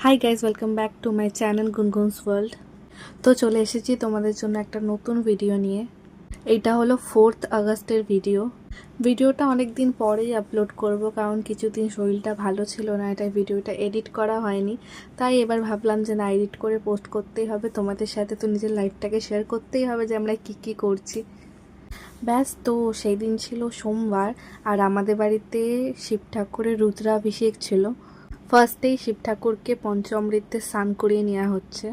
High guys, welcome back to my channel Gungun's World. তো চলে এসেছি তোমাদের জন্য একটা নতুন ভিডিও নিয়ে। এইটা হলো 4th আগস্টের ভিডিওটা অনেক দিন পরেই আপলোড করব, কারণ কিছুদিন শরীরটা ভালো ছিল না, এটা ভিডিওটা এডিট করা হয়নি। তাই এবার ভাবলাম যে না, এডিট করে পোস্ট করতেই হবে, তোমাদের সাথে তো নিজের লাইফটাকে শেয়ার করতেই হবে যে আমরা কী করছি। ব্যাস, তো সেই দিন ছিল সোমবার, আর আমাদের বাড়িতে শিব ঠাকুরের রুদ্রাভিষেক ছিল। ফার্স্টেই শিব ঠাকুরকে পঞ্চামৃতে স্নান করিয়ে নেওয়া হচ্ছে।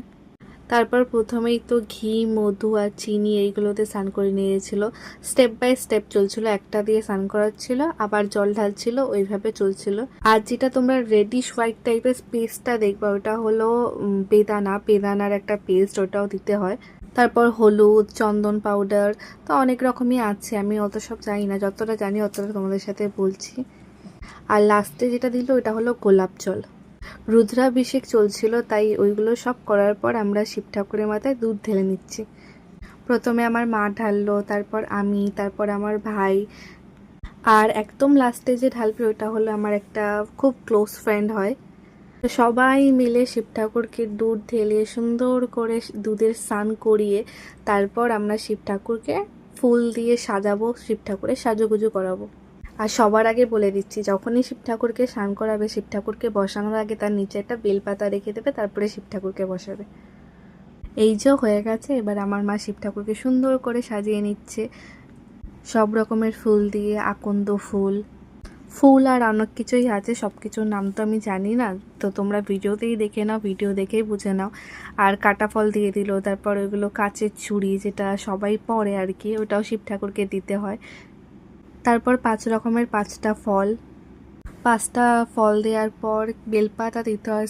তারপর প্রথমেই তো ঘি, মধু আর চিনি এইগুলোতে স্নান করে নিয়েছিল। স্টেপ বাই স্টেপ চলছিল, একটা দিয়ে স্নান করাচ্ছিল, আবার জল ঢালছিল, ওইভাবে চলছিল। আর যেটা তোমরা রেডিশ হোয়াইট টাইপের পেস্টটা দেখবা, ওটা হলো বেদানার একটা পেস্ট, ওটাও দিতে হয়। তারপর হলুদ, চন্দন পাউডার, তো অনেক রকমই আছে, আমি অত সব জানি না, যতটা জানি অতটা তোমাদের সাথে বলছি। আর লাস্টে যেটা দিল ওটা হলো গোলাপ জল। রুদ্রাভিষেক চলছিল, তাই ওইগুলো সব করার পর আমরা শিব ঠাকুরের মাথায় দুধ ঢেলে নিচ্ছি। প্রথমে আমার মা ঢাললো, তারপর আমি, তারপর আমার ভাই, আর একদম লাস্টে যে ঢালবে ওটা হলো আমার একটা খুব ক্লোজ ফ্রেন্ড হয়। তো সবাই মিলে শিব ঠাকুরকে দুধ ঢেলে সুন্দর করে দুধের স্নান করিয়ে তারপর আমরা শিব ঠাকুরকে ফুল দিয়ে সাজাবো, শিব ঠাকুরের সাজুগুজু করাবো। আর সবার আগে বলে দিচ্ছি, যখনই শিব ঠাকুরকে স্নান করাবে, শিব ঠাকুরকে বসানোর আগে তার নিচে একটা বেলপাতা রেখে দেবে, তারপরে শিব ঠাকুরকে বসাবে। এই যে হয়ে গেছে, এবার আমার মা শিব ঠাকুরকে সুন্দর করে সাজিয়ে নিচ্ছে সব রকমের ফুল দিয়ে, আকন্দ ফুল আর অনেক কিছুই আছে, সব কিছুর নাম তো আমি জানি না, তো তোমরা ভিডিওতেই দেখে নাও, ভিডিও দেখেই বুঝে নাও। আর কাটা ফল দিয়ে দিল, তারপর ওইগুলো কাচের চুড়ি, যেটা সবাই পরে আর কি, ওটাও শিব ঠাকুরকে দিতে হয়। তারপর 5 রকমের 5টা ফল দেওয়ার পর বেলপাতা দিতে হয়।